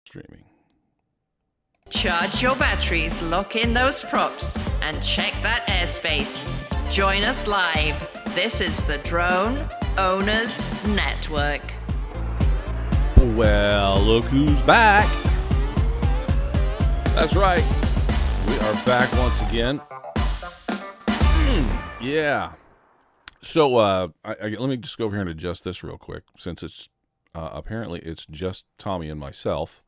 Streaming. Charge your batteries, lock in those props, and check that airspace. Join us live. This is the Drone Owners Network. Well, look who's back. That's right. We are back once again. Yeah. So let me just go over here and adjust this real quick, since it's apparently it's just Tommy and myself.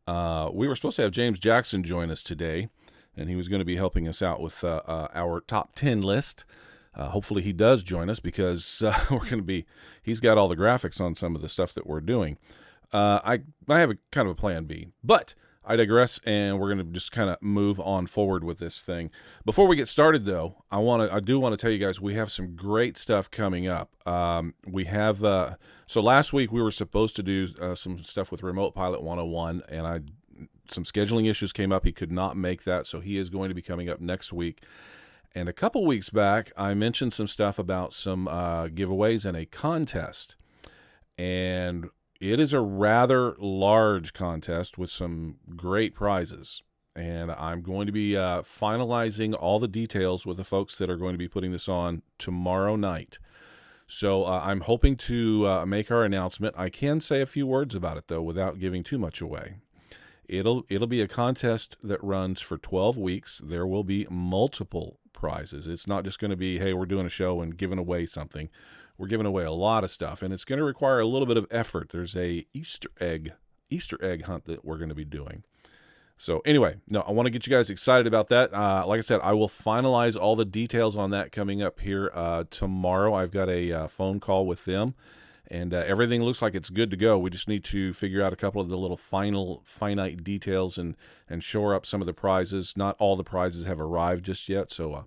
We were supposed to have James Jackson join us today, and he was going to be helping us out with our top 10 list. Hopefully he does join us, because he's got all the graphics on some of the stuff that we're doing. I have a kind of a plan B, but I digress, and we're going to just kind of move on forward with this thing. Before we get started, though, I do want to tell you guys we have some great stuff coming up. We have so last week we were supposed to do some stuff with Remote Pilot 101, and some scheduling issues came up. He could not make that, so he is going to be coming up next week. And a couple weeks back, I mentioned some stuff about some giveaways and a contest, and it is a rather large contest with some great prizes, and I'm going to be finalizing all the details with the folks that are going to be putting this on tomorrow night. So I'm hoping to make our announcement. I can say a few words about it, though, without giving too much away. It'll be a contest that runs for 12 weeks. There will be multiple prizes. It's not just going to be, hey, we're doing a show and giving away something. We're giving away a lot of stuff, and it's going to require a little bit of effort. There's a Easter egg hunt that we're going to be doing. So anyway, I want to get you guys excited about that. Like I said, I will finalize all the details on that coming up here tomorrow. I've got a phone call with them, and everything looks like it's good to go. We just need to figure out a couple of the little finite details and shore up some of the prizes. Not all the prizes have arrived just yet, so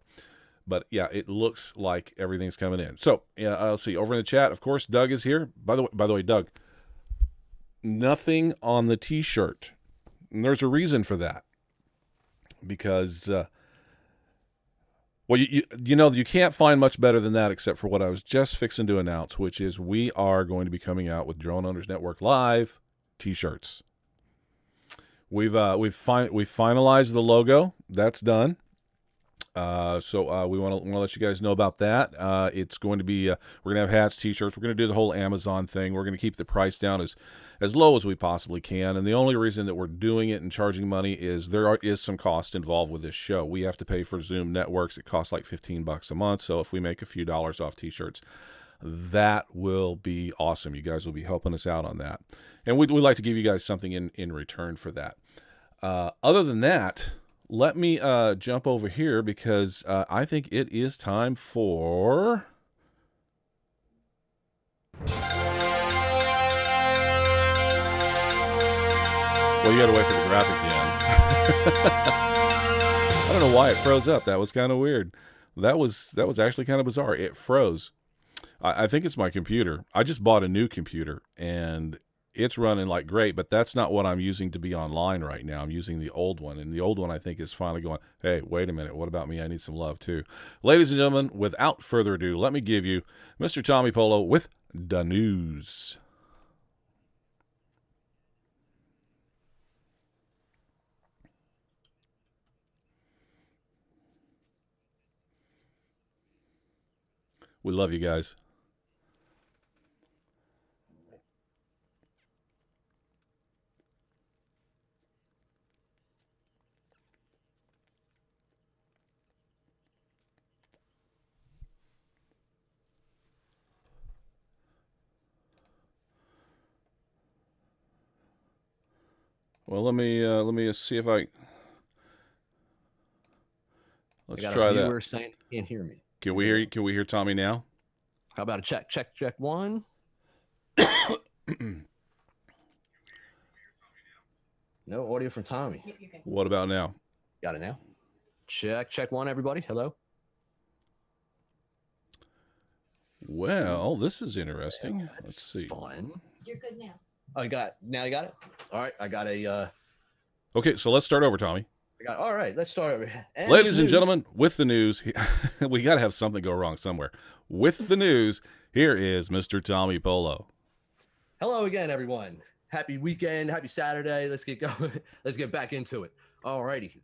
but yeah, it looks like everything's coming in. So yeah, let's see. Over in the chat, of course, Doug is here. By the way, Doug, nothing on the T-shirt, and there's a reason for that. Because, you can't find much better than that, except for what I was just fixing to announce, which is we are going to be coming out with Drone Owners Network Live T-shirts. We've finalized the logo. That's done. So we want to let you guys know about that. It's going to be we're going to have hats, T-shirts. We're going to do the whole Amazon thing. We're going to keep the price down as low as we possibly can. And the only reason that we're doing it and charging money is there is some cost involved with this show. We have to pay for Zoom networks. It costs like $15 a month. So if we make a few dollars off T-shirts, that will be awesome. You guys will be helping us out on that, and we'd like to give you guys something in return for that. Other than that, let me jump over here, because I think it is time for... Well, you got to wait for the graphic to end. I don't know why it froze up. That was kind of weird. That was actually kind of bizarre. It froze. I think it's my computer. I just bought a new computer, and it's running like great, but that's not what I'm using to be online right now. I'm using the old one, and the old one I think is finally going, hey, wait a minute, what about me? I need some love too. Ladies and gentlemen, without further ado, let me give you Mr. Tommy Polo with the news. We love you guys. Well, let me see if let's try that. Viewer saying he can't hear me. Can we hear you? Can we hear Tommy now? How about a check one? No audio from Tommy. What about now? Got it now. Check one, everybody. Hello. Well, this is interesting. Yeah, let's see. Fun. You're good now. Oh, you got it. All right, I got a. Okay, so let's start over, Tommy. All right, let's start over. And ladies and gentlemen, with the news, we got to have something go wrong somewhere. With the news, here is Mr. Tommy Polo. Hello again, everyone. Happy weekend, happy Saturday. Let's get going. Let's get back into it. All righty.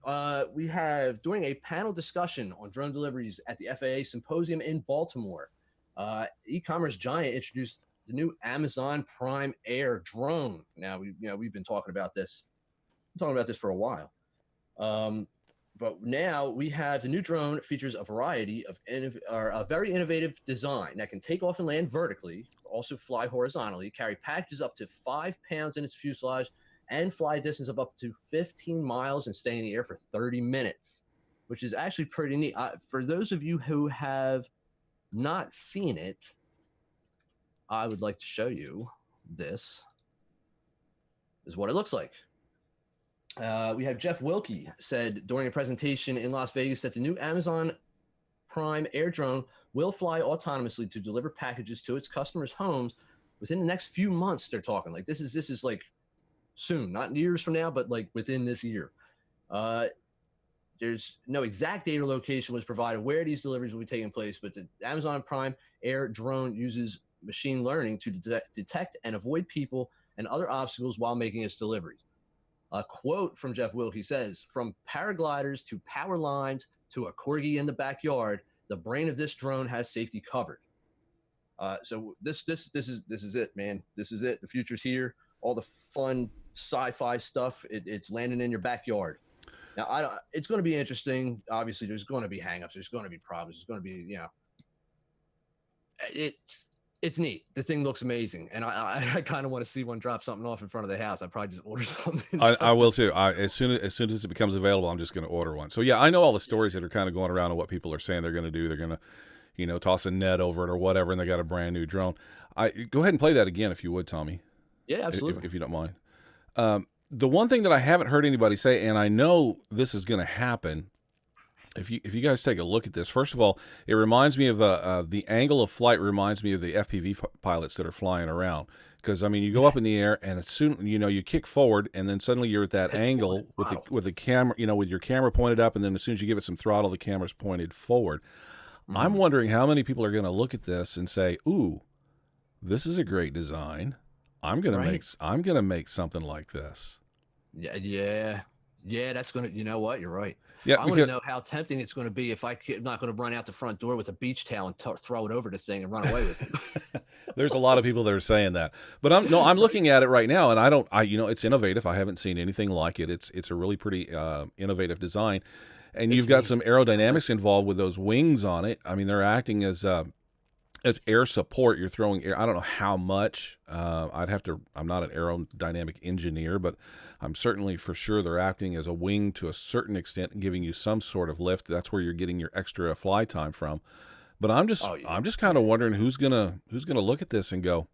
We have, during a panel discussion on drone deliveries at the FAA Symposium in Baltimore, e-commerce giant introduced the new Amazon Prime Air drone. Now, we've been talking about this for a while. But now we have the new drone features a variety of a very innovative design that can take off and land vertically, also fly horizontally, carry packages up to 5 pounds in its fuselage, and fly a distance of up to 15 miles and stay in the air for 30 minutes, which is actually pretty neat. For those of you who have not seen it, I would like to show you this. This is what it looks like. We have Jeff Wilkie said during a presentation in Las Vegas that the new Amazon Prime Air drone will fly autonomously to deliver packages to its customers' homes within the next few months. They're talking like this is like soon, not years from now, but like within this year. There's no exact date or location was provided where these deliveries will be taking place, but the Amazon Prime Air drone uses machine learning to detect and avoid people and other obstacles while making its deliveries. A quote from Jeff Wilkie says, "From paragliders to power lines to a corgi in the backyard, the brain of this drone has safety covered." So this is it, man. This is it. The future's here. All the fun sci-fi stuff. It's landing in your backyard. Now, it's going to be interesting. Obviously, there's going to be hangups. There's going to be problems. There's going to be, it's neat. The thing looks amazing, and I kind of want to see one drop something off in front of the house. I probably just order something. I will too. As soon as it becomes available, I'm just going to order one. So yeah, I know all the stories that are kind of going around and what people are saying they're going to do. They're going to, toss a net over it or whatever, and they got a brand new drone. Go ahead and play that again if you would, Tommy. Yeah, absolutely. If you don't mind. The one thing that I haven't heard anybody say, and I know this is going to happen. If you guys take a look at this, first of all, it reminds me of the angle of flight reminds me of the FPV pilots that are flying around. Because you go up in the air, and as soon you kick forward, and then suddenly you're at that angle with the camera, with your camera pointed up, and then as soon as you give it some throttle, the camera's pointed forward. Mm-hmm. I'm wondering how many people are going to look at this and say, "Ooh, this is a great design. I'm gonna make something like this." Yeah. That's gonna. You know what? You're right. Yeah, I want to know how tempting it's going to be if I'm not going to run out the front door with a beach towel and throw it over the thing and run away with it. There's a lot of people that are saying that, but I'm looking at it right now, and it's innovative. I haven't seen anything like it. It's a really pretty innovative design, and you've got some aerodynamics involved with those wings on it. They're acting as air support. You're throwing air. I don't know how much. I'm not an aerodynamic engineer, but I'm certainly for sure they're acting as a wing to a certain extent, giving you some sort of lift. That's where you're getting your extra fly time from. But I'm just kind of wondering who's gonna look at this and go,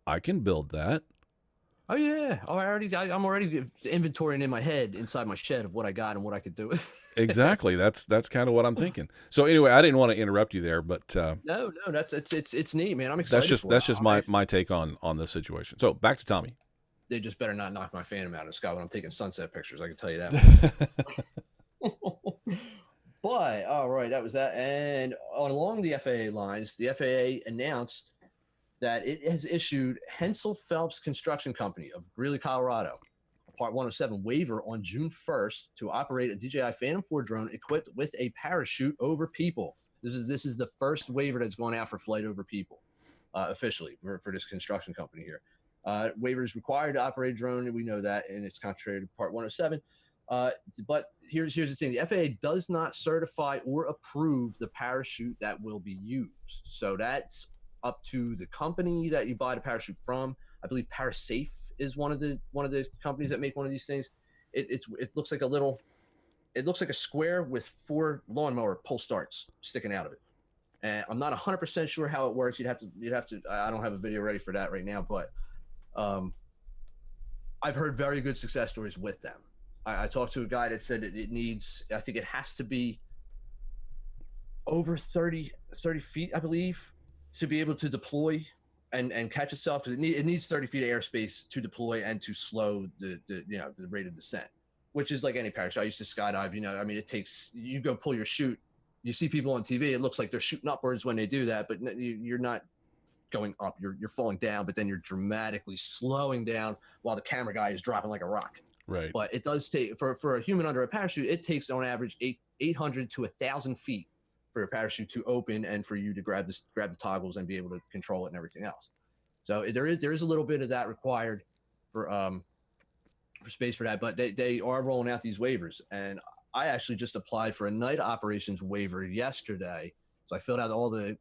"I can build that." Oh yeah. I'm already inventorying in my head inside my shed of what I got and what I could do. Exactly. That's kind of what I'm thinking. So anyway, I didn't want to interrupt you there, but no, it's neat, man. I'm excited. That's just my take on this situation. So back to Tommy. They just better not knock my Phantom out of the sky when I'm taking sunset pictures. I can tell you that. But all right, that was that. And along the FAA lines, the FAA announced that it has issued Hensel Phelps Construction Company of Greeley, Colorado, a Part 107 waiver on June 1st to operate a DJI Phantom 4 drone equipped with a parachute over people. This is the first waiver that's going out for flight over people, officially for this construction company here. Waiver is required to operate a drone, and we know that, and it's contrary to Part 107. But here's the thing: the FAA does not certify or approve the parachute that will be used. So that's up to the company that you buy the parachute from. I believe Parasafe is one of the companies that make one of these things. It looks like a square with 4 lawnmower pull starts sticking out of it. And I'm not 100% sure how it works. You'd have to. I don't have a video ready for that right now, but I've heard very good success stories with them. I talked to a guy that said it needs. I think it has to be over 30 feet, I believe, to be able to deploy and catch itself, because it needs 30 feet of airspace to deploy and to slow the rate of descent, which is like any parachute. I used to skydive. It takes, you go pull your chute. You see people on TV, it looks like they're shooting upwards when they do that, but you're not going up. You're falling down, but then you're dramatically slowing down while the camera guy is dropping like a rock. Right. But it does take for a human under a parachute, it takes on average 800 to 1,000 feet for your parachute to open and for you to grab the toggles and be able to control it and everything else. So there is a little bit of that required for space for that, but they are rolling out these waivers, and I actually just applied for a night operations waiver yesterday. So I filled out all the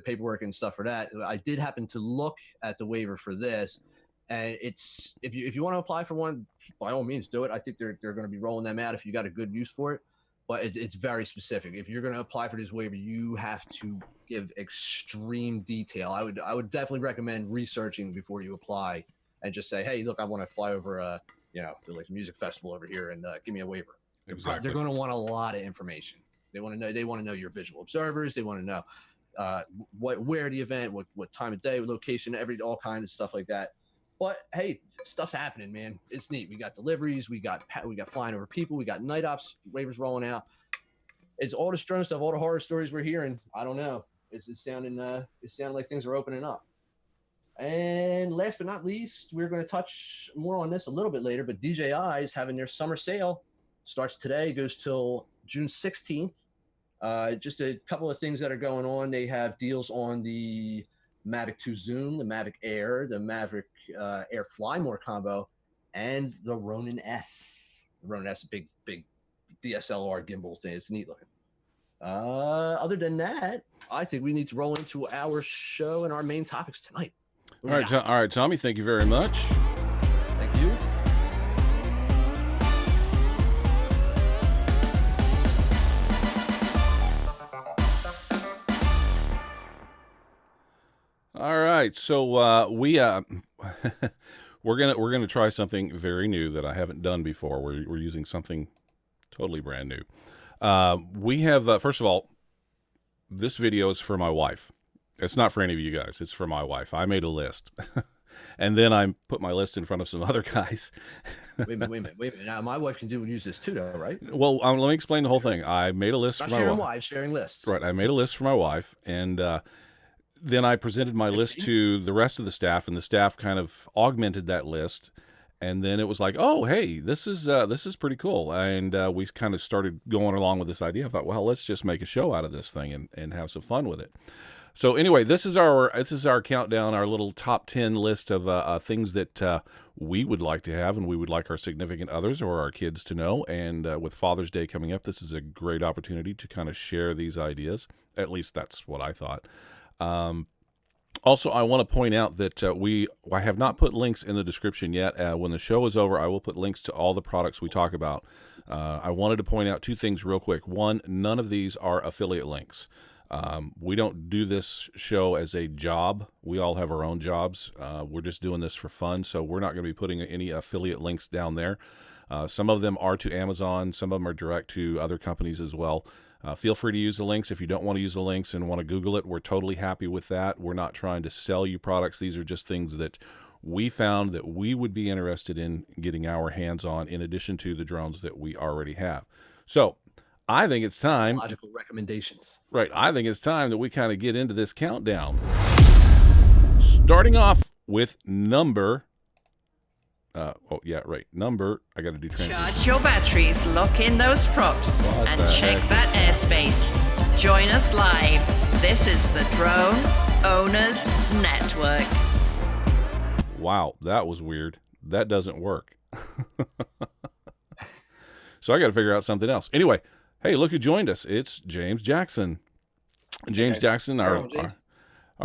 paperwork and stuff for that. I did happen to look at the waiver for this, and it's if you want to apply for one, by all means do it. I think they're going to be rolling them out if you got a good use for it, but it's very specific. If you're going to apply for this waiver, you have to give extreme detail. I would definitely recommend researching before you apply, and just say, hey, look, I want to fly over like a music festival over here, and give me a waiver. Exactly. They're going to want a lot of information. They want to know your visual observers. They want to know where the event, what time of day, location, all kinds of stuff like that. But hey, stuff's happening, man. It's neat. We got deliveries. We got flying over people. We got night ops waivers rolling out. It's all this drone stuff, all the horror stories we're hearing. I don't know. It's sounding like things are opening up. And last but not least, we're going to touch more on this a little bit later. But DJI is having their summer sale. Starts today, goes till June 16th. Just a couple of things that are going on. They have deals on the Mavic 2 Zoom, the Mavic Air, the Mavic Air Fly More combo, and the Ronin S. The Ronin S, a big DSLR gimbal thing. It's neat looking. Other than that, I think we need to roll into our show and our main topics tonight. All right, Tommy, thank you very much. Thank you. All right, so we're gonna try something very new that I haven't done before. We're using something totally brand new. We have first of all, this video is for my wife. It's not for any of you guys. It's for my wife. I made a list, and then I put my list in front of some other guys. Wait a minute. Now my wife can use this too, though, right? Well, let me explain the whole thing. I made a list Not for my sharing wife. wives, sharing lists. Right, I made a list for my wife, and then I presented my list to the rest of the staff, and the staff kind of augmented that list. And then it was like, oh, hey, this is pretty cool. And we kind of started going along with this idea. I thought, well, let's just make a show out of this thing and have some fun with it. So anyway, this is our countdown, our little top 10 list of things that we would like to have and we would like our significant others or our kids to know. And with Father's Day coming up, this is a great opportunity to kind of share these ideas. At least that's what I thought. Also, I want to point out that I have not put links in the description yet. When the show is over, I will put links to all the products we talk about. I wanted to point out two things real quick. One, none of these are affiliate links. We don't do this show as a job. We all have our own jobs. We're just doing this for fun, so we're not going to be putting any affiliate links down there. Some of them are to Amazon. Some of them are direct to other companies as well. Feel free to use the links. If you don't want to use the links and want to Google it, we're totally happy with that. We're not trying to sell you products. These are just things that we found that we would be interested in getting our hands on in addition to the drones that we already have. So I think it's time. Logical recommendations. Right. I think it's time that we kind of get into this countdown. Starting off with number. I got to do transition. Charge your batteries, lock in those props, and check that airspace. Join us live. This is the Drone Owners Network. Wow, that was weird. That doesn't work. So I got to figure out something else. Anyway, hey, look who joined us. It's James Jackson. James Jackson, our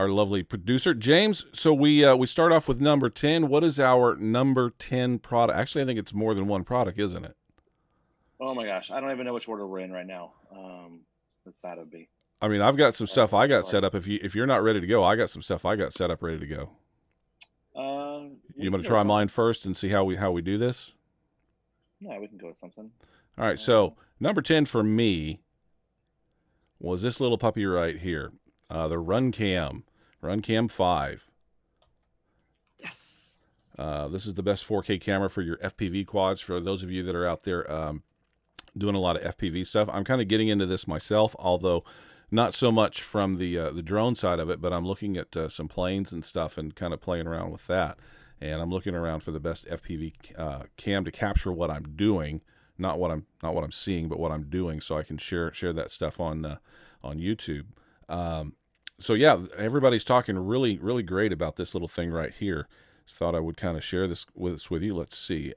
lovely producer. James, so we start off with number 10. What is our number 10 product? Actually, I think it's more than one product, isn't it? Oh my gosh, I don't even know which order we're in right now. That's bad it'd be. I mean, I've got some stuff I got set up. If you're not ready to go, I got some stuff I got set up ready to go. You want to try mine first and see how we do this? Yeah, we can go with something. All right, so number 10 for me was this little puppy right here, the Runcam 5. Yes. This is the best 4K camera for your FPV quads. For those of you that are out there doing a lot of FPV stuff, I'm kind of getting into this myself, although not so much from the drone side of it, but I'm looking at some planes and stuff and kind of playing around with that. And I'm looking around for the best FPV cam to capture what I'm doing, not what I'm seeing, but what I'm doing, so I can share that stuff on YouTube. So yeah, everybody's talking really, really great about this little thing right here. Thought I would kind of share this with you. Let's see.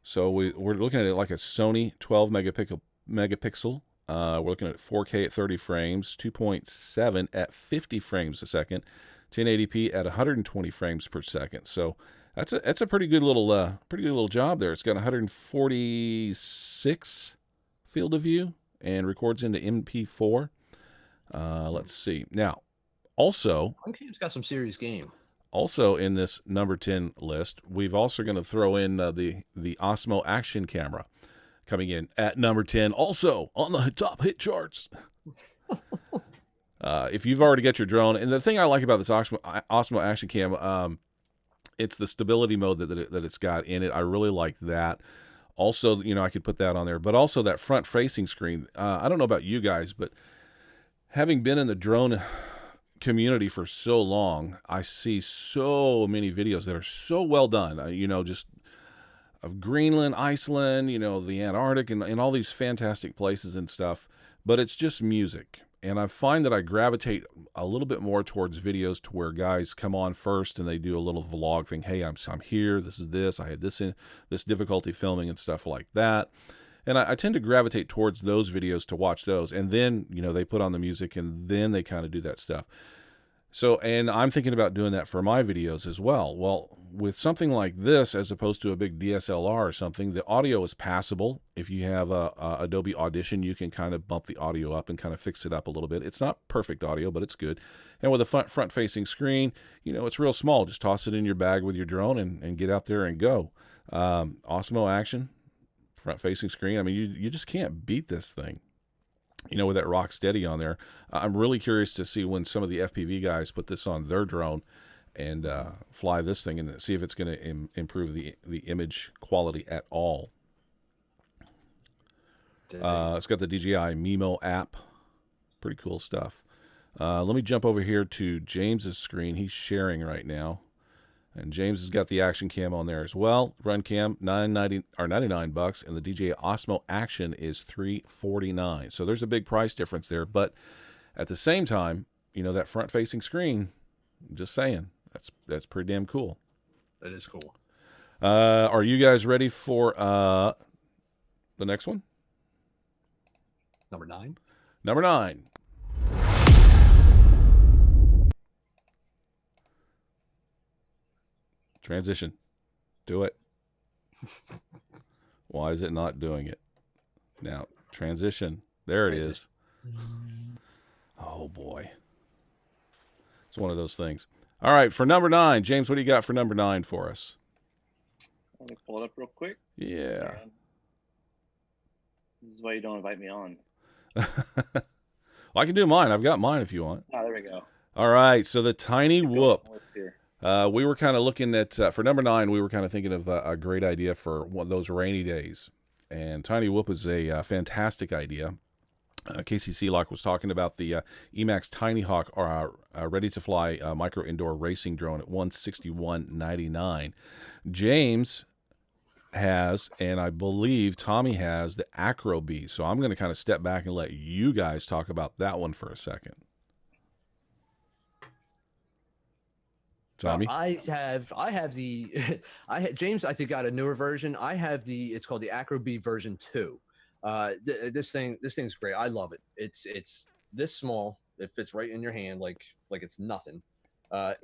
So we're looking at it like a Sony 12 megapixel. We're looking at 4K at 30 frames, 2.7 at 50 frames a second, 1080p at 120 frames per second. So that's a pretty good little job there. It's got 146 field of view and records into MP4. Let's see. Now, also, Uncam's got some serious game. Also in this number 10 list, we've also going to throw in the OSMO Action Camera coming in at number 10, also on the top hit charts. If you've already got your drone, and the thing I like about this OSMO Action Cam, it's the stability mode that it's got in it. I really like that. Also, I could put that on there, but also that front-facing screen. I don't know about you guys, but having been in the drone community for so long, I see so many videos that are so well done, just of Greenland, Iceland, the Antarctic, and all these fantastic places and stuff, but it's just music. And I find that I gravitate a little bit more towards videos to where guys come on first and they do a little vlog thing. Hey, I'm here. This is this. I had this difficulty filming and stuff like that. And I tend to gravitate towards those videos to watch those. And then, they put on the music and then they kind of do that stuff. So, and I'm thinking about doing that for my videos as well. Well, with something like this, as opposed to a big DSLR or something, the audio is passable. If you have a Adobe Audition, you can kind of bump the audio up and kind of fix it up a little bit. It's not perfect audio, but it's good. And with a front-facing screen, it's real small. Just toss it in your bag with your drone and get out there and go. Osmo Action, front-facing screen. I mean, you just can't beat this thing. With that rock steady on there. I'm really curious to see when some of the FPV guys put this on their drone and fly this thing and see if it's going to improve the image quality at all. It's got the DJI Mimo app. Pretty cool stuff. Let me jump over here to James's screen. He's sharing right now. And James has got the Action Cam on there as well. Run Cam $99, and the DJI Osmo Action is $349. So there's a big price difference there, but at the same time, that front-facing screen, I'm just saying, that's pretty damn cool. That is cool. Are you guys ready for the next one? Number 9. Number 9. Transition. Do it. Why is it not doing it? Now, transition. There it is. Oh, boy. It's one of those things. All right, for number 9, James, what do you got for number 9 for us? Let me pull it up real quick. Yeah. This is why you don't invite me on. Well, I can do mine. I've got mine if you want. Oh, there we go. All right, so the TINYWHOOP. We were kind of looking at, for number 9, we were kind of thinking of a great idea for one of those rainy days. And TINYWHOOP is a fantastic idea. Casey Seelock was talking about the EMAX Tinyhawk ready-to-fly micro indoor racing drone at $161.99. James has, and I believe Tommy has, the AcroBee. So I'm going to kind of step back and let you guys talk about that one for a second. Tommy? I have James, I think, got a newer version. I have it's called the AcroBee version 2. This thing's great. I love it. It's this small. It fits right in your hand like it's nothing.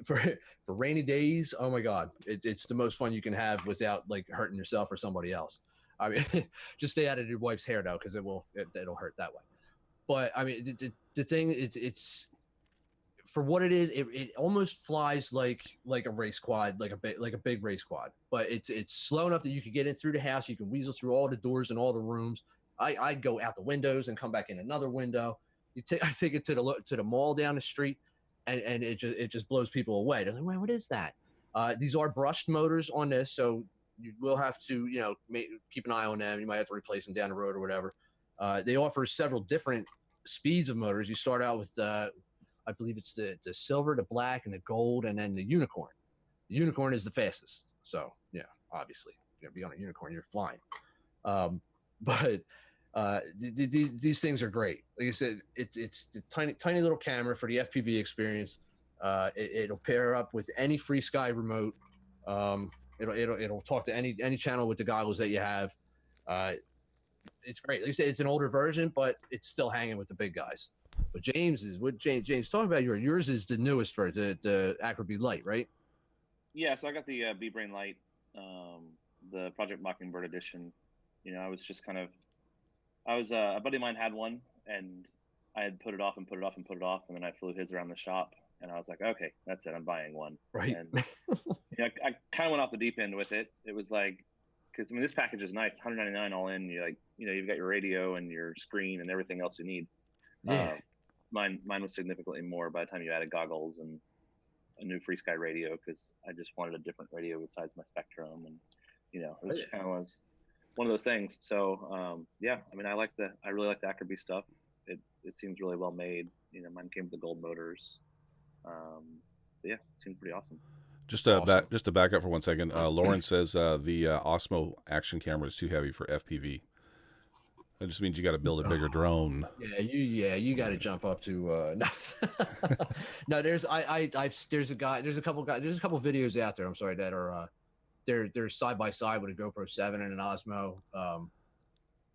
For rainy days, oh my God, it's the most fun you can have without like hurting yourself or somebody else. I mean, just stay out of your wife's hair though, because it'll hurt that way. But I mean, the thing it's for what it is, it almost flies like a race quad, like a big race quad. But it's slow enough that you can get in through the house. You can weasel through all the doors and all the rooms. I go out the windows and come back in another window. I take it to the mall down the street, and it just blows people away. They're like, "Wait, what is that?" These are brushed motors on this, so you will have to keep an eye on them. You might have to replace them down the road or whatever. They offer several different speeds of motors. You start out with I believe it's the silver, the black, and the gold, and then the unicorn. The unicorn is the fastest. So yeah, obviously you're gonna be on a unicorn, you're flying. But these things are great. Like I said, it's the tiny little camera for the FPV experience. It'll pair up with any FrSky remote. It'll talk to any channel with the goggles that you have. It's great. Like I said, it's an older version, but it's still hanging with the big guys. But James talk about yours is the newest for the AcroBee Lite, right? Yeah, so I got the B-Brain Lite, the Project Mockingbird edition. You know, I was just kind of, a buddy of mine had one, and I had put it off, and then I flew his around the shop, and I was like, okay, that's it, I'm buying one. Right. And you know, I kind of went off the deep end with it. It was like, because I mean, this package is nice, $199 all in. You like, you know, you've got your radio and your screen and everything else you need. Yeah. Mine was significantly more by the time you added goggles and a new FrSky radio, because I just wanted a different radio besides my Spectrum, and you know, it was kind of was one of those things. So yeah, I mean, I really like the AcroBee stuff. It seems really well made. You know, mine came with the gold motors. Yeah, it seems pretty awesome. Just to back up for 1 second, Lauren says the OSMO Action Camera is too heavy for FPV. That just means you got to build a bigger drone. You got to jump up to. No, there's a couple videos out there. I'm sorry, that are they're side by side with a GoPro 7 and an Osmo. Was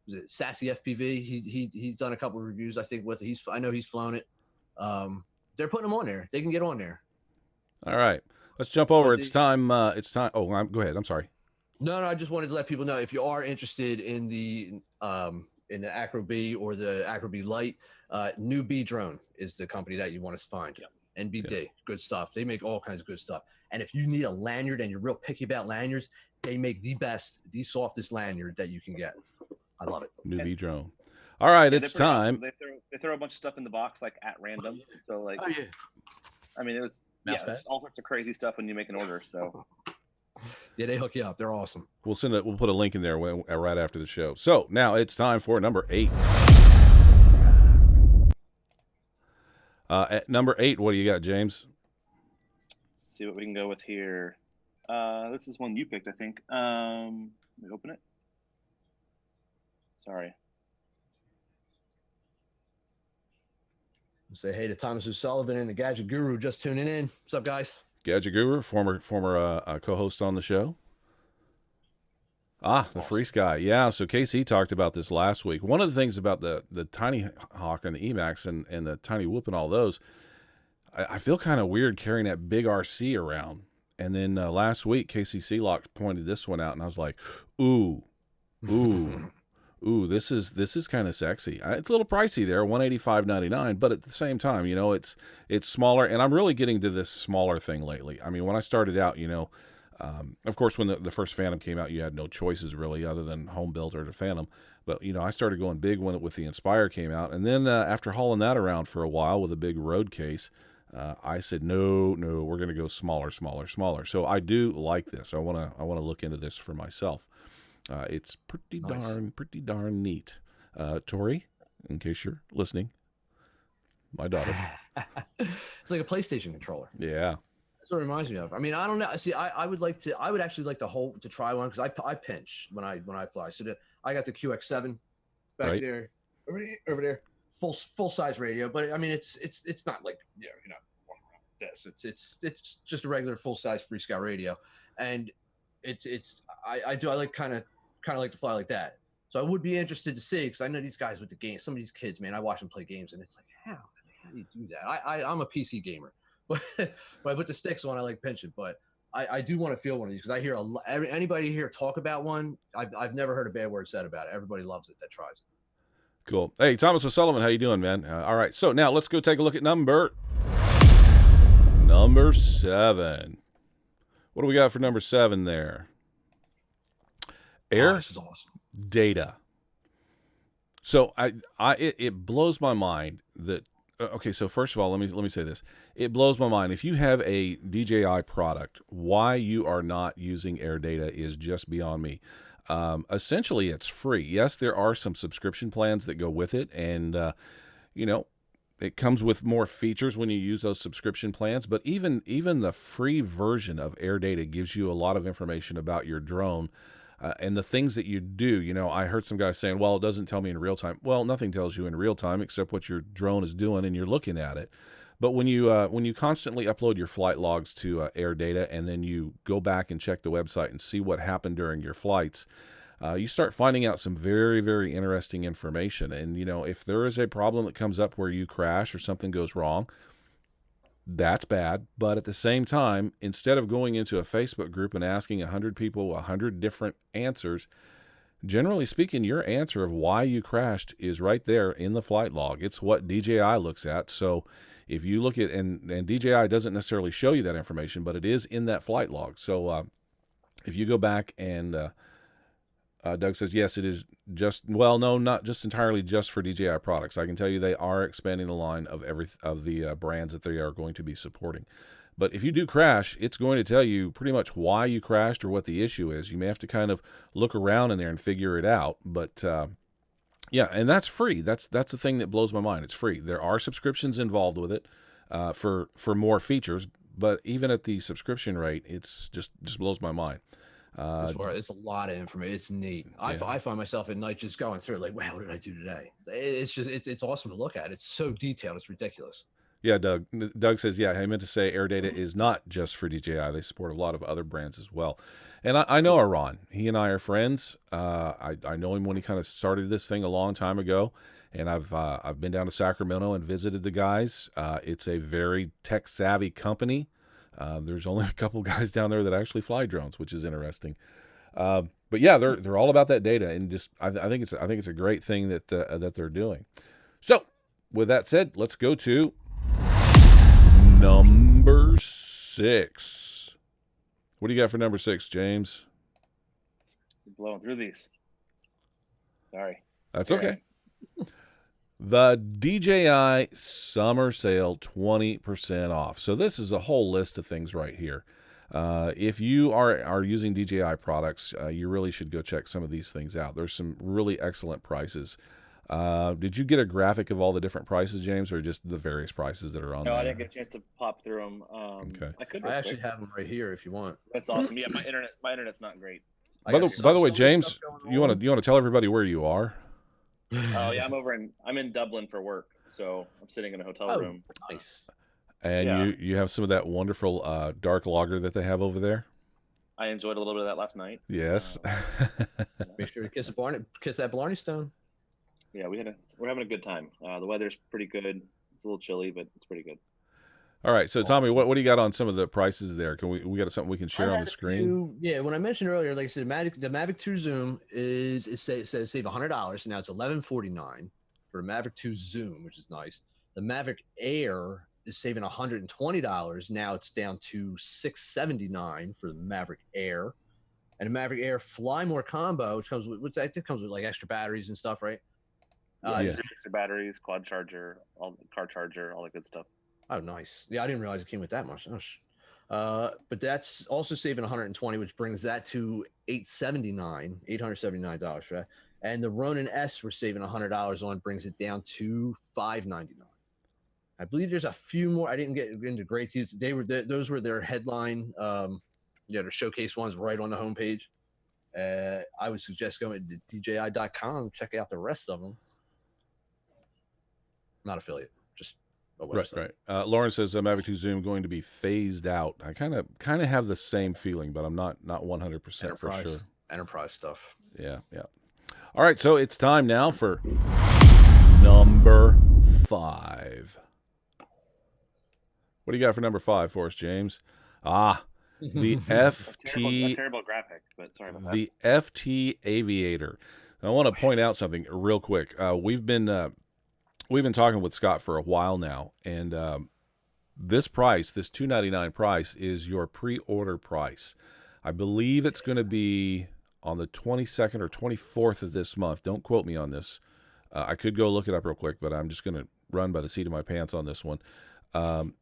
it Sassy FPV? He's done a couple of reviews, I think, with it. I know he's flown it. They're putting them on there. They can get on there. All right, let's jump over. It's time. Oh, go ahead. I'm sorry. No, I just wanted to let people know, if you are interested in the AcroBee or the AcroBee Lite, New B Drone is the company that you want to find. Yep. NBD, good stuff. They make all kinds of good stuff. And if you need a lanyard and you're real picky about lanyards, they make the softest lanyard that you can get. I love it. New B Drone. All right, it's time. Awesome. They throw a bunch of stuff in the box like at random. So like, I mean, it was all sorts of crazy stuff when you make an order. So. Yeah, they hook you up. They're awesome. We'll put a link in there right after the show. So now it's time for number 8. At number 8, what do you got, James? Let's see what we can go with here. This is one you picked, I think. Let me open it. Sorry. Say hey to Thomas O'Sullivan and the Gadget Guru just tuning in. What's up, guys? Gadget Guru, former co-host on the show. The FrSky. Yeah, so Casey talked about this last week. One of the things about the Tinyhawk and the EMAX and the TINYWHOOP and all those, I feel kind of weird carrying that big RC around. And then last week, Casey Sealock pointed this one out, and I was like, ooh, this is kind of sexy. It's a little pricey there, $185.99, but at the same time, you know, it's smaller, and I'm really getting to this smaller thing lately. I mean, when I started out, you know, of course, when the first Phantom came out, you had no choices really other than home built or the Phantom. But, you know, I started going big with the Inspire came out, and then after hauling that around for a while with a big road case, I said, no, we're going to go smaller. So I do like this. I want to look into this for myself. It's pretty darn neat. Tori, in case you're listening, my daughter. It's like a PlayStation controller. Yeah. That's what it reminds me of. I mean, I don't know. See, I would actually like to try one, because I pinch when I fly. So I got the QX7 back there, over there, full size radio. But I mean, it's not like, you know, walking around with this. It's just a regular full size FrSky radio, and I like kind of like to fly like that. So I would be interested to see, because I know these guys with the games. Some of these kids, man, I watch them play games, and it's like, how do you do that? I'm a PC gamer. But I put the sticks on, I like pinching. But I do want to feel one of these, because I hear anybody here talk about one. I've never heard a bad word said about it. Everybody loves it that tries it. Cool. Hey, Thomas O'Sullivan, how you doing, man? All right, so now let's go take a look at number 7. What do we got for number 7 there? This is awesome. Data. So it blows my mind that. Okay, so first of all, let me say this. It blows my mind. If you have a DJI product, why you are not using Airdata is just beyond me. Essentially, it's free. Yes, there are some subscription plans that go with it, and you know, it comes with more features when you use those subscription plans, but even the free version of Airdata gives you a lot of information about your drone and the things that you do. You know, I heard some guys saying, well, it doesn't tell me in real time. Well, nothing tells you in real time except what your drone is doing and you're looking at it. But when you constantly upload your flight logs to Airdata and then you go back and check the website and see what happened during your flights, you start finding out some very, very interesting information. And, you know, if there is a problem that comes up where you crash or something goes wrong, that's bad. But at the same time, instead of going into a Facebook group and asking 100 people 100 different answers, generally speaking, your answer of why you crashed is right there in the flight log. It's what DJI looks at. So if you look at, and DJI doesn't necessarily show you that information, but it is in that flight log. So if you go back and Doug says, yes, it is just, well, no, not just entirely just for DJI products. I can tell you they are expanding the line of the brands that they are going to be supporting. But if you do crash, it's going to tell you pretty much why you crashed or what the issue is. You may have to kind of look around in there and figure it out. But yeah, and that's free. That's the thing that blows my mind. It's free. There are subscriptions involved with it for more features, but even at the subscription rate, it's just blows my mind. It's a lot of information. It's neat. Yeah. I find myself at night just going through like, wow, what did I do today? It's just it's awesome to look at. It's so detailed. It's ridiculous. Yeah, Doug says, yeah, I meant to say Airdata is not just for DJI. They support a lot of other brands as well. And I know Aron. He and I are friends. I know him when he kind of started this thing a long time ago. And I've been down to Sacramento and visited the guys. It's a very tech-savvy company. There's only a couple guys down there that actually fly drones, which is interesting. But yeah, they're all about that data, and just I think it's a great thing that they're doing. So, with that said, let's go to number 6. What do you got for number 6, James? You're blowing through these. Sorry. That's okay. The DJI Summer Sale 20% off. So this is a whole list of things right here. If you are using DJI products, you really should go check some of these things out. There's some really excellent prices. Did you get a graphic of all the different prices, James, or just the various prices that are on there? No, I didn't get a chance to pop through them. Okay. I actually have them right here if you want. That's awesome. Yeah, my internet's not great. By the way, James, you want to tell everybody where you are? Oh yeah, I'm in Dublin for work, so I'm sitting in a hotel room. Nice. And yeah. you have some of that wonderful dark lager that they have over there. I enjoyed a little bit of that last night. Yes. Make sure to kiss that Blarney Stone. Yeah, we're having a good time. The weather's pretty good. It's a little chilly, but it's pretty good. All right, so Tommy, what do you got on some of the prices there? Can we got something we can share on the screen? Yeah, when I mentioned earlier, like I said, the Mavic 2 Zoom says save $100. Now it's $1149 for a Mavic 2 Zoom, which is nice. The Mavic Air is saving $120. Now it's down to $679 for the Mavic Air, and the Mavic Air Fly More combo, which comes with like extra batteries and stuff, right? Extra batteries, quad charger, car charger, all that good stuff. Oh, nice. Yeah, I didn't realize it came with that much. But that's also saving $120, which brings that to $879 for that. And the Ronin S we're saving $100 on, brings it down to $599. I believe there's a few more. I didn't get into great details. Those were their headline, their showcase ones right on the homepage. I would suggest going to DJI.com, check out the rest of them. Not affiliate, just a website. Right. Lauren says Mavic 2 Zoom going to be phased out. I kind of have the same feeling, but I'm not 100% for sure. Enterprise stuff. Yeah. All right, so it's time now for number 5. What do you got for number 5 for us, James? The FT. A terrible graphic, but sorry about that. The FT Aviator. I want to point out something real quick. We've been talking with Scott for a while now, and this $299 price is your pre-order price. I believe it's going to be on the 22nd or 24th of this month. Don't quote me on this. I could go look it up real quick, but I'm just going to run by the seat of my pants on this one. Then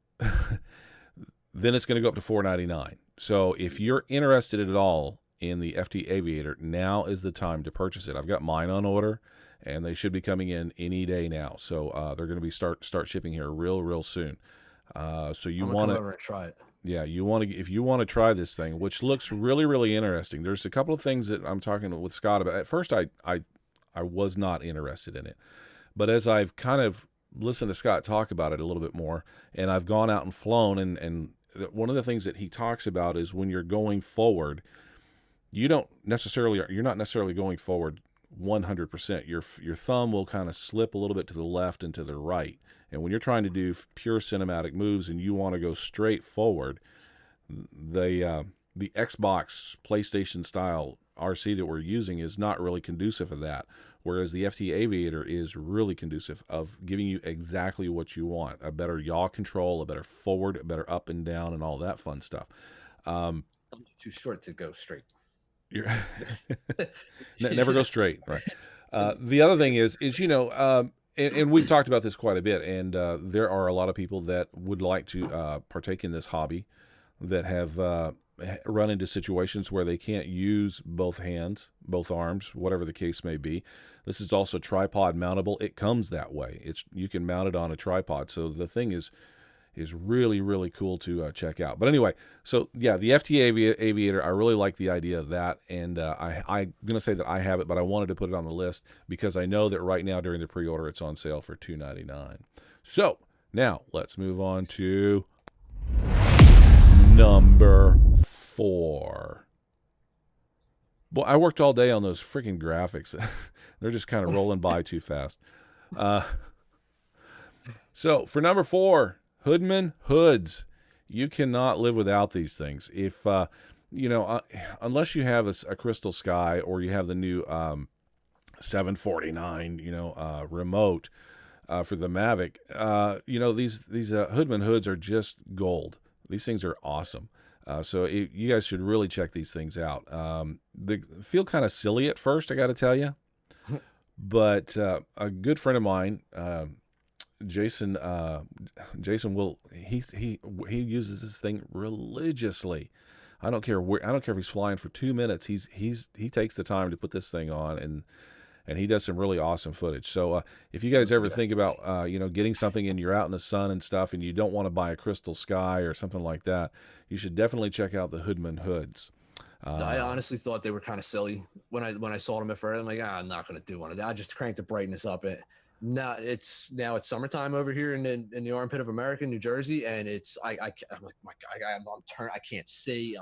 it's going to go up to $499. So if you're interested at all in the FT Aviator, now is the time to purchase it. I've got mine on order, and they should be coming in any day now. So they're going to be start shipping here real soon. So you want to come over and try it. Yeah, if you want to try this thing, which looks really interesting. There's a couple of things that I'm talking with Scott about. At first, I was not interested in it, but as I've kind of listened to Scott talk about it a little bit more, and I've gone out and flown, and one of the things that he talks about is when you're going forward, you're not necessarily going forward 100%. Your thumb will kind of slip a little bit to the left and to the right. And when you're trying to do pure cinematic moves and you want to go straight forward, the Xbox PlayStation style RC that we're using is not really conducive of that. Whereas the FT Aviator is really conducive of giving you exactly what you want: a better yaw control, a better forward, a better up and down, and all that fun stuff. Too short to go straight. You're never go straight, right? The other thing is and we've talked about this quite a bit, and there are a lot of people that would like to partake in this hobby that have run into situations where they can't use both hands, both arms, whatever the case may be. This is also tripod mountable. It comes that way. You can mount it on a tripod. So the thing is really cool to check out. But anyway, so yeah, the FT Aviator, I really like the idea of that, and I'm going to say that I have it, but I wanted to put it on the list because I know that right now during the pre-order it's on sale for $299. So now let's move on to number 4. Boy, I worked all day on those freaking graphics. They're just kind of rolling by too fast. So for number 4, Hoodman Hoods. You cannot live without these things. If unless you have a Crystal Sky or you have the new 749, remote for the Mavic, these Hoodman Hoods are just gold. These things are awesome. So you guys should really check these things out. They feel kind of silly at first, I got to tell you, but a good friend of mine, Jason will he uses this thing religiously. I don't care if he's flying for 2 minutes. He takes the time to put this thing on, and he does some really awesome footage. So if you guys ever think about getting something and you're out in the sun and stuff, and you don't want to buy a Crystal Sky or something like that, you should definitely check out the Hoodman Hoods. I honestly thought they were kind of silly when I saw them at first. I'm like, I'm not going to do one of that. I just cranked the brightness up. Now it's summertime over here in the armpit of America, New Jersey, and I'm like, my God, I can't see.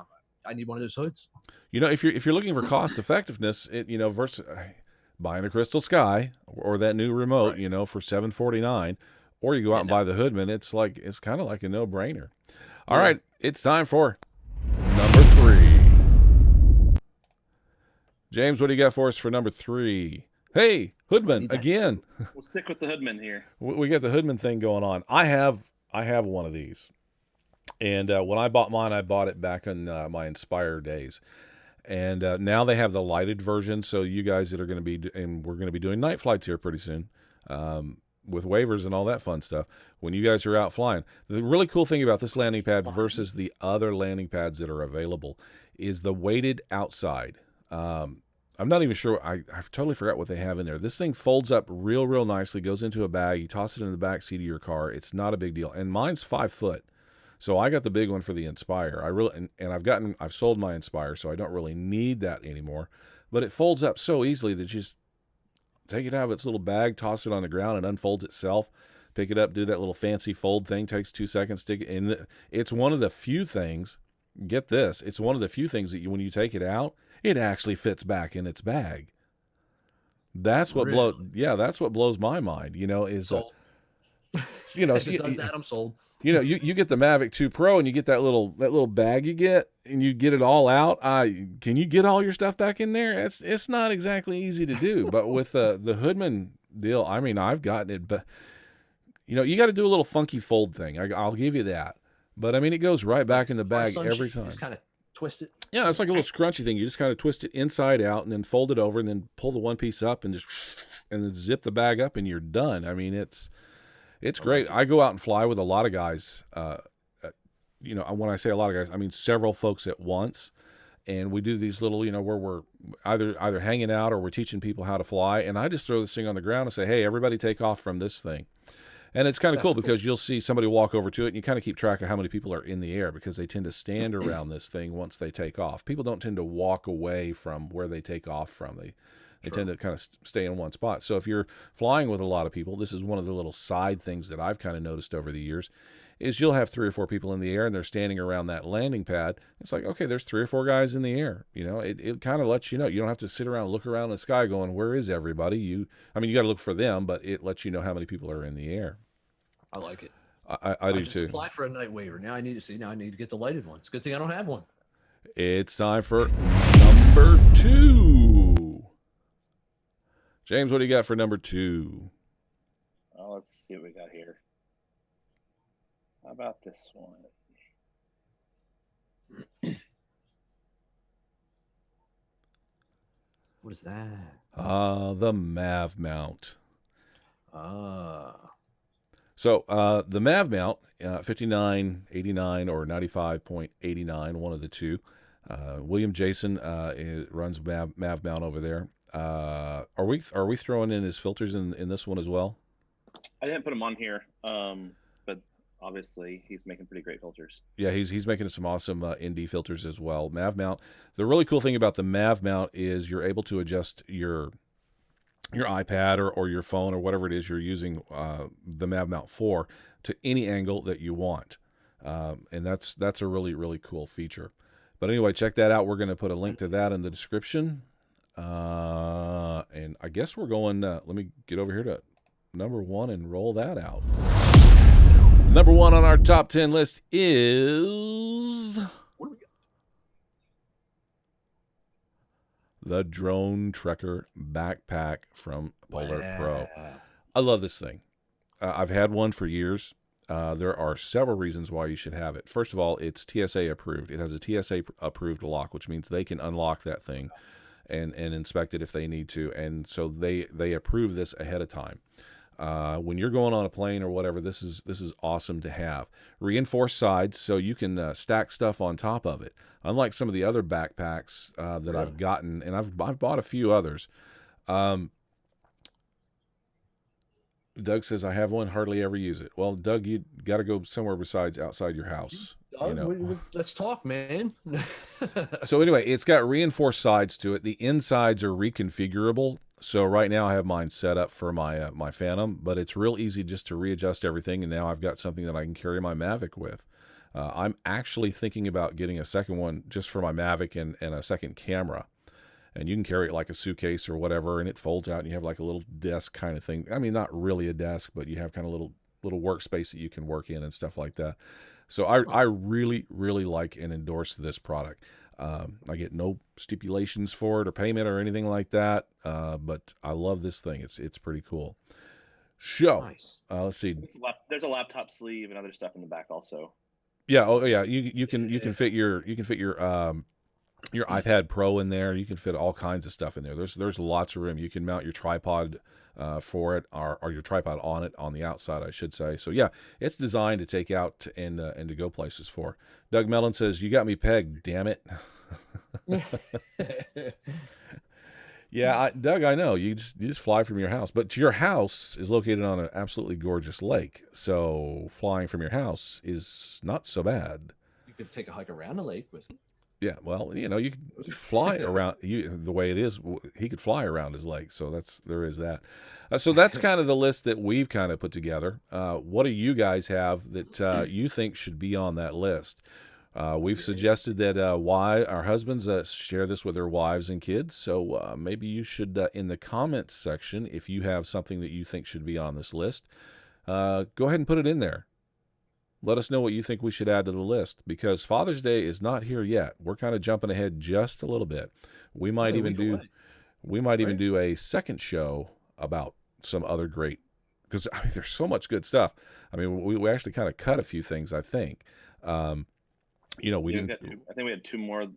I need one of those hoods. If you're looking for cost effectiveness, versus buying a Crystal Sky or that new remote, right, for $749, or you go out and buy the Hoodman, it's kind of like a no brainer. All right, it's time for number 3. James, what do you got for us for number 3? Hey, Hoodman again. We'll stick with the Hoodman here. We got the Hoodman thing going on. I have one of these, and when I bought mine, I bought it back in my Inspire days, and now they have the lighted version. So you guys that are going to be, and we're going to be doing night flights here pretty soon, with waivers and all that fun stuff. When you guys are out flying, the really cool thing about this landing pad versus the other landing pads that are available is the weighted outside. I'm not even sure. I've totally forgot what they have in there. This thing folds up real nicely, goes into a bag. You toss it in the back seat of your car. It's not a big deal. And mine's 5 foot. So I got the big one for the Inspire. I've sold my Inspire, so I don't really need that anymore. But it folds up so easily that you just take it out of its little bag, toss it on the ground, and unfolds itself. Pick it up, do that little fancy fold thing. Takes 2 seconds. Stick it in. It's one of the few things. Get this. It's one of the few things that when you take it out, it actually fits back in its bag. That's what that's what blows my mind. Sold. If it does that, I'm sold. You get the Mavic 2 Pro and you get that little bag you get, and you get it all out. Can you get all your stuff back in there? It's not exactly easy to do. But with the Hoodman deal, I mean, I've gotten it, but you got to do a little funky fold thing. I'll give you that. But I mean, it goes right back in the bag every time. Just kind of twist it. Yeah, it's like a little scrunchy thing. You just kind of twist it inside out and then fold it over and then pull the one piece up and then zip the bag up and you're done. I mean, it's great. I go out and fly with a lot of guys. When I say a lot of guys, I mean several folks at once. and we do these little, where we're either hanging out or we're teaching people how to fly. And I just throw this thing on the ground and say, hey, everybody take off from this thing. And it's kind of cool because you'll see somebody walk over to it and you kind of keep track of how many people are in the air because they tend to stand around this thing once they take off. People don't tend to walk away from where they take off from. They tend to kind of stay in one spot. So if you're flying with a lot of people, this is one of the little side things that I've kind of noticed over the years, is you'll have 3 or 4 people in the air and they're standing around that landing pad. It's like, okay, there's 3 or 4 guys in the air. It kind of lets you know. You don't have to sit around and look around in the sky going, where is everybody? You got to look for them, but it lets you know how many people are in the air. I like it. I do too. Apply for a night waiver. Now I need to get the lighted one. It's a good thing I don't have one. It's time for number 2. James, what do you got for number 2? Well, let's see what we got here. How about this one? What is that? The Mavmount. So the Mavmount, 5989 or 95.89, one of the two. William Jason runs Mavmount over there. Are we throwing in his filters in this one as well? I didn't put him on here, but obviously he's making pretty great filters. Yeah, he's making some awesome ND filters as well. Mavmount. The really cool thing about the Mavmount is you're able to adjust your iPad or your phone or whatever it is you're using the Mavmount for to any angle that you want, and that's a really, really cool feature. But anyway, check that out. We're going to put a link to that in the description. And I guess we're going, let me get over here to number 1 and roll that out. Number 1 on our top 10 list is the Drone Trekker backpack from Polar Pro. I love this thing. I've had one for years. There are several reasons why you should have it. First of all, it's TSA approved. It has a TSA approved lock, which means they can unlock that thing and inspect it if they need to. And so they approve this ahead of time. When you're going on a plane or whatever, this is awesome to have. Reinforced sides, so you can stack stuff on top of it. Unlike some of the other backpacks that I've gotten, and I've bought a few others. Doug says, I have one, hardly ever use it. Well, Doug, you got to go somewhere besides outside your house. Let's talk, man. So anyway, it's got reinforced sides to it. The insides are reconfigurable. So right now I have mine set up for my my Phantom, but it's real easy just to readjust everything, and now I've got something that I can carry my Mavic with. I'm actually thinking about getting a second one just for my Mavic and a second camera. And you can carry it like a suitcase or whatever, and it folds out, and you have like a little desk kind of thing. I mean, not really a desk, but you have kind of little workspace that you can work in and stuff like that. So I really, really like and endorse this product. I get no stipulations for it or payment or anything like that, but I love this thing. It's pretty cool. Nice. Let's see. There's a laptop sleeve and other stuff in the back also. Yeah. Oh yeah. You can fit your iPad Pro in there. You can fit all kinds of stuff in there. There's lots of room. You can mount your tripod for it, or your tripod on it on the outside, I should say. So yeah, it's designed to take out and to go places for. Doug Mellon says, "You got me pegged, damn it." Yeah, Doug, I know you just fly from your house, but your house is located on an absolutely gorgeous lake. So flying from your house is not so bad. You could take a hike around the lake with it. Yeah, well, you can fly around. The way it is, he could fly around his lake, so there is that. So that's kind of the list that we've kind of put together. What do you guys have that you think should be on that list? We've suggested that why our husbands share this with their wives and kids. So maybe you should, in the comments section, if you have something that you think should be on this list, go ahead and put it in there. Let us know what you think we should add to the list, because Father's Day is not here yet. We're kind of jumping ahead just a little bit. We might even do a second show about some other great, because I mean there's so much good stuff. I mean we actually kind of cut a few things. I think we didn't. I think we had 2 more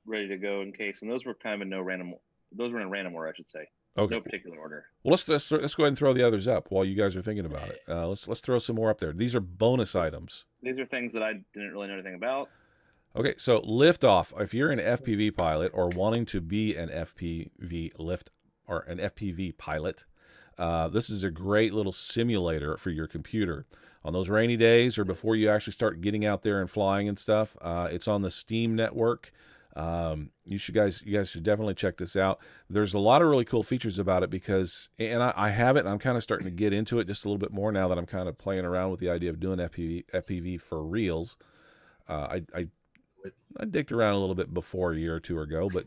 ready to go in case, and those were kind of in random order, I should say. Okay. No particular order. Well, let's go ahead and throw the others up while you guys are thinking about it. Let's throw some more up there. These are bonus items. These are things that I didn't really know anything about. Okay, so Liftoff. If you're an FPV pilot or wanting to be an FPV pilot, this is a great little simulator for your computer. On those rainy days or before you actually start getting out there and flying and stuff, it's on the Steam network. You guys should definitely check this out. There's a lot of really cool features about it because, and I have it, and I'm kind of starting to get into it just a little bit more now that I'm kind of playing around with the idea of doing FPV for reals. I dicked around a little bit before a year or two ago, but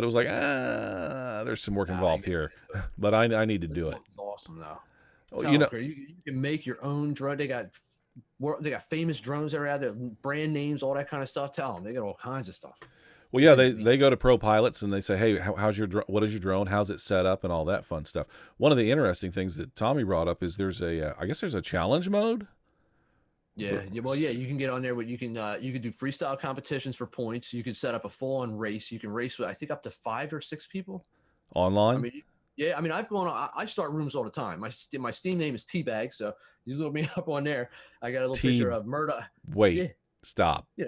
it was like, there's some work involved here, but I need to do it. It's awesome though. Oh, You can make your own drone. They got famous drones that are out there, brand names, all that kind of stuff. Tell them they got all kinds of stuff. Well, yeah, they go to pro pilots and they say, hey, what is your drone? How's it set up and all that fun stuff. One of the interesting things that Tommy brought up is there's I guess there's a challenge mode. Yeah. Well, yeah, you can get on there, but you can do freestyle competitions for points. You can set up a full-on race. You can race with, I think, up to 5 or 6 people Online. I've gone. I start rooms all the time. My Steam name is Teabag, so you look me up on there. I got a little picture of Murda. Wait, stop. Yeah,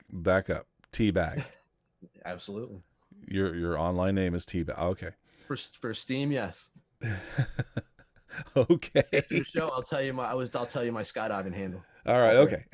back up. Teabag. Absolutely. Your online name is Teabag. Okay. For Steam, yes. Okay. After the show, I'll tell you my skydiving handle. All right. Okay.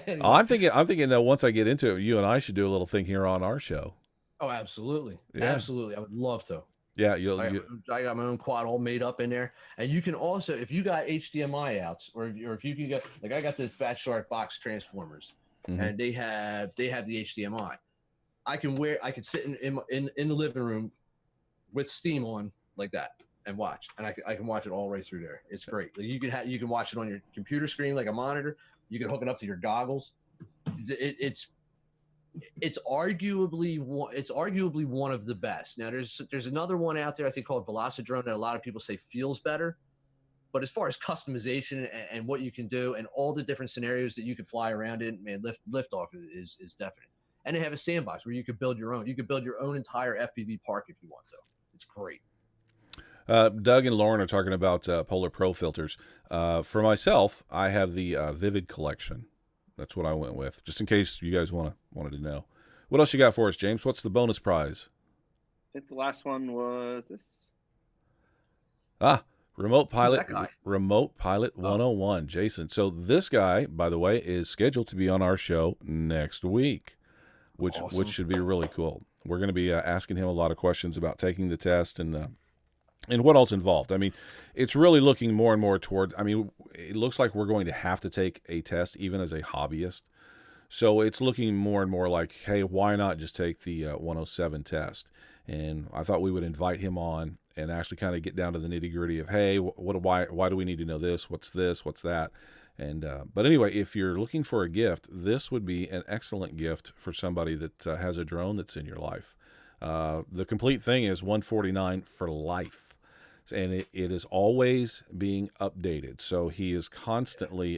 Anyway. I'm thinking that once I get into it, you and I should do a little thing here on our show. Oh, absolutely. Yeah. Absolutely. I would love to. Yeah. I got my own quad all made up in there. And you can also, if you got HDMI outs, or if you can get, like I got the Fat Shark box transformers, and they have the HDMI. I could sit in the living room with Steam on like that and watch, and I can watch it all right through there. It's great. Like you can watch it on your computer screen like a monitor. You can hook it up to your goggles. It's arguably one of the best. Now there's another one out there I think called Velocidrone that a lot of people say feels better, but as far as customization and what you can do and all the different scenarios that you can fly around in, man, Liftoff is definite. And they have a sandbox where you could build your own. You could build your own entire FPV park if you want to. It's great. Doug and Lauren are talking about Polar Pro filters. For myself, I have the Vivid collection. That's what I went with, just in case you guys wanted to know. What else you got for us, James? What's the bonus prize? I think the last one was this. Remote Pilot 101, Jason. So this guy, by the way, is scheduled to be on our show next week, which should be really cool. We're going to be asking him a lot of questions about taking the test and what else involved. I mean, it's really looking more and more toward, it looks like we're going to have to take a test even as a hobbyist. So it's looking more and more like, hey, why not just take the 107 test? And I thought we would invite him on and actually kind of get down to the nitty gritty of, hey, why do we need to know this? What's that? And but anyway, if you're looking for a gift, this would be an excellent gift for somebody that has a drone that's in your life. The complete thing is $149 for life. And it is always being updated. So he is constantly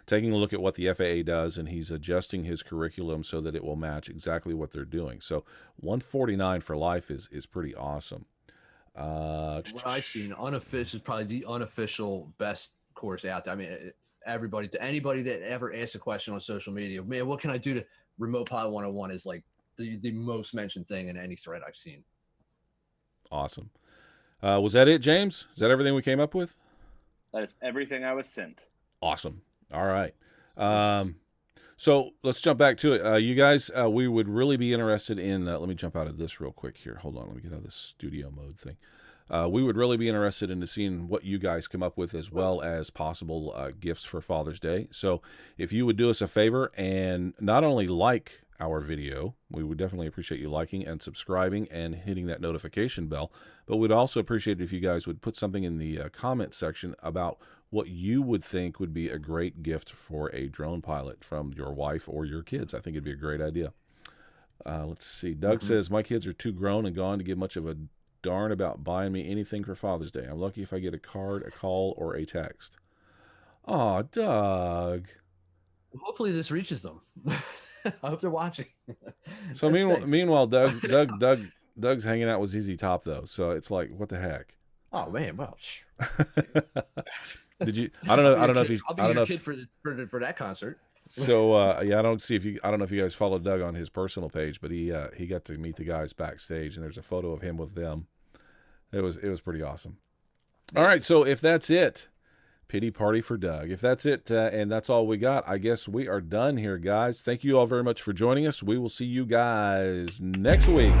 taking a look at what the FAA does, and he's adjusting his curriculum so that it will match exactly what they're doing. So $149 for life is pretty awesome. What I've seen, unofficial is probably the unofficial best course out there. I mean, anybody that ever asks a question on social media, man, what can I do to Remote Pilot 101 is like the most mentioned thing in any thread I've seen. Awesome. Was that it, James? Is that everything we came up with? That is everything I was sent. Awesome. All right. So let's jump back to it. You guys, we would really be interested in, let me jump out of this real quick here. Hold on. Let me get out of this studio mode thing. We would really be interested in seeing what you guys come up with, as well as possible gifts for Father's Day. So if you would do us a favor and not only like our video, we would definitely appreciate you liking and subscribing and hitting that notification bell, but we'd also appreciate it if you guys would put something in the comment section about what you would think would be a great gift for a drone pilot from your wife or your kids. I think it'd be a great idea. Let's see. Doug says, my kids are too grown and gone to give much of a darn about buying me anything for Father's Day. I'm lucky if I get a card, a call, or a text. Aw, Doug. Hopefully this reaches them. I hope they're watching. So meanwhile, Doug's hanging out with ZZ Top though. So it's like, what the heck? Oh man, well. Did you? I don't know if he's. I'll be your kid for that concert. So yeah, I don't know if you guys follow Doug on his personal page, but he got to meet the guys backstage, and there's a photo of him with them. It was pretty awesome. All right, so if that's it, pity party for Doug. If that's it, and that's all we got, I guess we are done here, guys. Thank you all very much for joining us. We will see you guys next week.